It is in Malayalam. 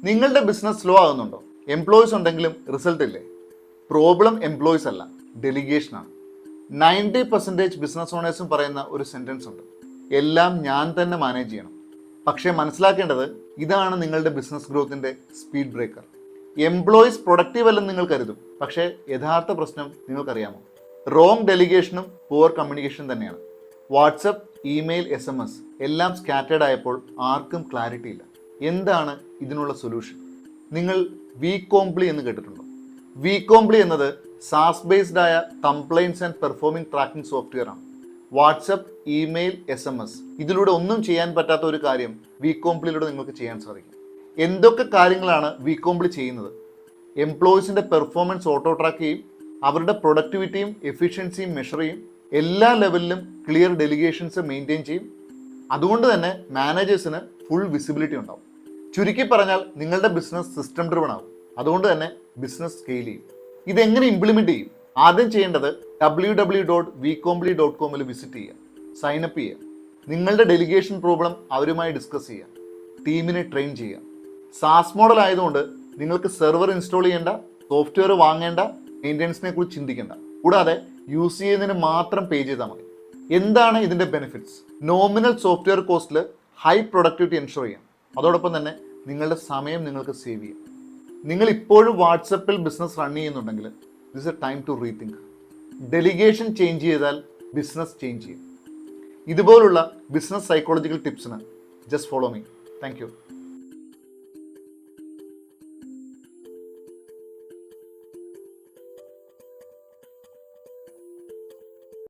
നിങ്ങളുടെ ബിസിനസ് സ്ലോ ആകുന്നുണ്ടോ? എംപ്ലോയീസ് ഉണ്ടെങ്കിലും റിസൾട്ട് ഇല്ലേ? പ്രോബ്ലം എംപ്ലോയീസ് അല്ല, ഡെലിഗേഷനാണ്. 90% ബിസിനസ് ഓണേഴ്സും പറയുന്ന ഒരു സെൻറ്റൻസ് ഉണ്ട്: എല്ലാം ഞാൻ തന്നെ മാനേജ് ചെയ്യണം. പക്ഷേ മനസ്സിലാക്കേണ്ടത്, ഇതാണ് നിങ്ങളുടെ ബിസിനസ് ഗ്രോത്തിൻ്റെ സ്പീഡ് ബ്രേക്കർ. എംപ്ലോയീസ് പ്രൊഡക്റ്റീവ് അല്ലെന്ന് നിങ്ങൾ കരുതും, പക്ഷേ യഥാർത്ഥ പ്രശ്നം നിങ്ങൾക്കറിയാമോ? റോങ് ഡെലിഗേഷനും പുവർ കമ്മ്യൂണിക്കേഷൻ തന്നെയാണ്. വാട്സപ്പ്, ഇമെയിൽ, SMS എല്ലാം സ്കാറ്റേഡ് ആയപ്പോൾ ആർക്കും ക്ലാരിറ്റി ഇല്ല. എന്താണ് ഇതിനുള്ള സൊല്യൂഷൻ? നിങ്ങൾ വികോംപ്ലി എന്ന് കേട്ടിട്ടുണ്ടോ? വികോംപ്ലി എന്നത് സാസ് ബേസ്ഡ് ആയ compliance and performing tracking software ആണ്. വാട്സപ്പ്, ഇമെയിൽ, SMS ഇതിലൂടെ ഒന്നും ചെയ്യാൻ പറ്റാത്ത ഒരു കാര്യം വികോംപ്ലിയിലൂടെ നിങ്ങൾക്ക് ചെയ്യാൻ സാധിക്കും. എന്തൊക്കെ കാര്യങ്ങളാണ് വികോംപ്ലി ചെയ്യുന്നത്? എംപ്ലോയീസിൻ്റെ പെർഫോമൻസ് ഓട്ടോ ട്രാക്ക് ചെയ്യും, അവരുടെ പ്രൊഡക്ടിവിറ്റിയും എഫിഷ്യൻസിയും മെഷർ ചെയ്യും, എല്ലാ ലെവലിലും ക്ലിയർ ഡെലിഗേഷൻസ് മെയിൻറ്റെയിൻ ചെയ്യും. അതുകൊണ്ട് തന്നെ മാനേജേഴ്സിന് ഫുൾ വിസിബിലിറ്റി ഉണ്ടാവും. ചുരുക്കി പറഞ്ഞാൽ നിങ്ങളുടെ ബിസിനസ് സിസ്റ്റം ഡ്രിവൺ ആവും. അതുകൊണ്ട് തന്നെ ബിസിനസ് സ്കെയിൽ ചെയ്യും. ഇതെങ്ങനെ ഇംപ്ലിമെൻറ്റ് ചെയ്യും? ആദ്യം ചെയ്യേണ്ടത് www.vcomply.com വിസിറ്റ് ചെയ്യുക, സൈനപ്പ് ചെയ്യുക, നിങ്ങളുടെ ഡെലിഗേഷൻ പ്രോബ്ലം അവരുമായി ഡിസ്കസ് ചെയ്യുക, ടീമിനെ ട്രെയിൻ ചെയ്യുക. സാസ് മോഡൽ ആയതുകൊണ്ട് നിങ്ങൾക്ക് സെർവർ ഇൻസ്റ്റാൾ ചെയ്യേണ്ട, സോഫ്റ്റ്വെയർ വാങ്ങേണ്ട, മെയിൻ്റെനൻസിനെ കുറിച്ച് ചിന്തിക്കേണ്ട. കൂടാതെ യൂസ് ചെയ്യുന്നതിന് മാത്രം പേ ചെയ്താൽ മതി. എന്താണ് ഇതിൻ്റെ ബെനിഫിറ്റ്സ്? നോമിനൽ സോഫ്റ്റ്വെയർ കോസ്റ്റിൽ ഹൈ പ്രൊഡക്ടിവിറ്റി എൻഷുർ ചെയ്യാം. അതോടൊപ്പം തന്നെ നിങ്ങളുടെ സമയം നിങ്ങൾക്ക് സേവ് ചെയ്യാം. നിങ്ങൾ ഇപ്പോഴും വാട്സപ്പിൽ ബിസിനസ് റൺ ചെയ്യുന്നുണ്ടെങ്കിൽ this a time to rethink. Delegation change ചെയ്താൽ ബിസിനസ് ചേഞ്ച് ചെയ്യും. ഇതുപോലുള്ള ബിസിനസ് സൈക്കോളജിക്കൽ ടിപ്സിന് just follow me. Thank U.